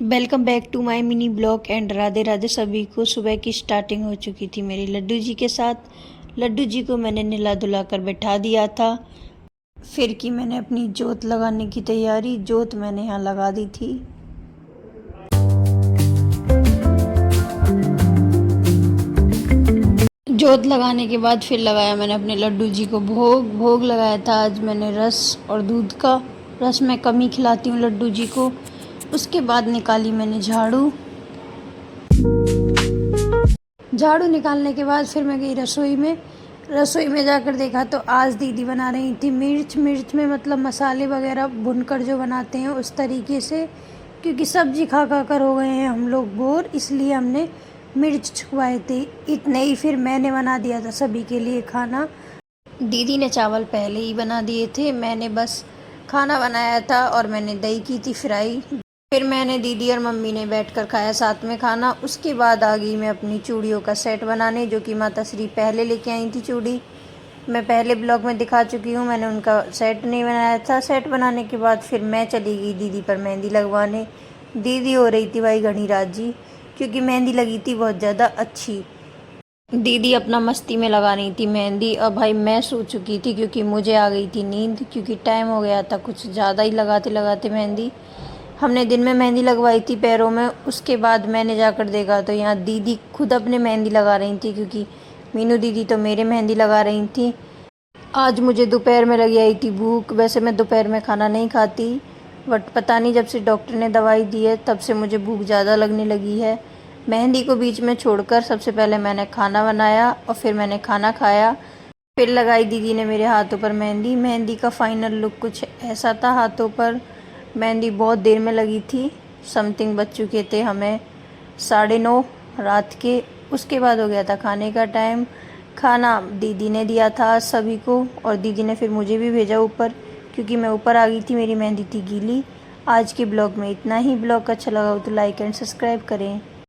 Welcome back to my mini blog and Radhe Radhe सभी को। सुबह की स्टार्टिंग हो चुकी थी मेरी लड्डू जी के साथ। लड्डू जी को मैंने नहला धुला कर बैठा दिया था। फिर की मैंने अपनी जोत लगाने की तैयारी। जोत मैंने यहाँ लगा दी थी। जोत लगाने के बाद फिर लगाया मैंने अपने लड्डू जी को भोग लगाया था। आज मैंने रस और दूध का। रस मैं कम ही खिलाती हूँ लड्डू जी को। उसके बाद निकाली मैंने झाड़ू निकालने के बाद फिर मैं गई रसोई में जाकर देखा तो आज दीदी बना रही थी मिर्च में मतलब मसाले वगैरह भुनकर जो बनाते हैं उस तरीके से, क्योंकि सब्जी खा कर हो गए हैं हम लोग बोर, इसलिए हमने मिर्च छुपाए थे। इतने ही फिर मैंने बना दिया था सभी के लिए खाना। दीदी ने चावल पहले ही बना दिए थे, मैंने बस खाना बनाया था और मैंने दही की थी फ्राई। फिर मैंने दीदी और मम्मी ने बैठकर खाया साथ में खाना। उसके बाद आ गई मैं अपनी चूड़ियों का सेट बनाने, जो कि माता श्री पहले लेके आई थी चूड़ी। मैं पहले ब्लॉग में दिखा चुकी हूँ, मैंने उनका सेट नहीं बनाया था। सेट बनाने के बाद फिर मैं चली गई दीदी पर मेहंदी लगवाने। दीदी हो रही थी भाई घनी राजी, क्योंकि मेहंदी लगी थी बहुत ज़्यादा अच्छी। दीदी अपना मस्ती में लगा रही थी मेहंदी और भाई मैं सो चुकी थी क्योंकि मुझे आ गई थी नींद, क्योंकि टाइम हो गया था कुछ ज़्यादा ही लगाते मेहंदी। हमने दिन में मेहंदी लगवाई थी पैरों में। उसके बाद मैंने जाकर देखा तो यहाँ दीदी खुद अपने मेहंदी लगा रही थी, क्योंकि मीनू दीदी तो मेरे मेहंदी लगा रही थी। आज मुझे दोपहर में लगी आई थी भूख। वैसे मैं दोपहर में खाना नहीं खाती, बट पता नहीं जब से डॉक्टर ने दवाई दी है तब से मुझे भूख ज़्यादा लगने लगी है। मेहंदी को बीच में छोड़कर सबसे पहले मैंने खाना बनाया और फिर मैंने खाना खाया। फिर लगाई दीदी ने मेरे हाथों पर मेहंदी। मेहंदी का फाइनल लुक कुछ ऐसा था। हाथों पर मेहंदी बहुत देर में लगी थी। समथिंग बज चुके थे हमें 9:30 रात के। उसके बाद हो गया था खाने का टाइम। खाना दीदी ने दिया था सभी को और दीदी ने फिर मुझे भी भेजा ऊपर, क्योंकि मैं ऊपर आ गई थी, मेरी मेहंदी थी गीली। आज के ब्लॉग में इतना ही। ब्लॉग अच्छा लगा हो तो लाइक एंड सब्सक्राइब करें।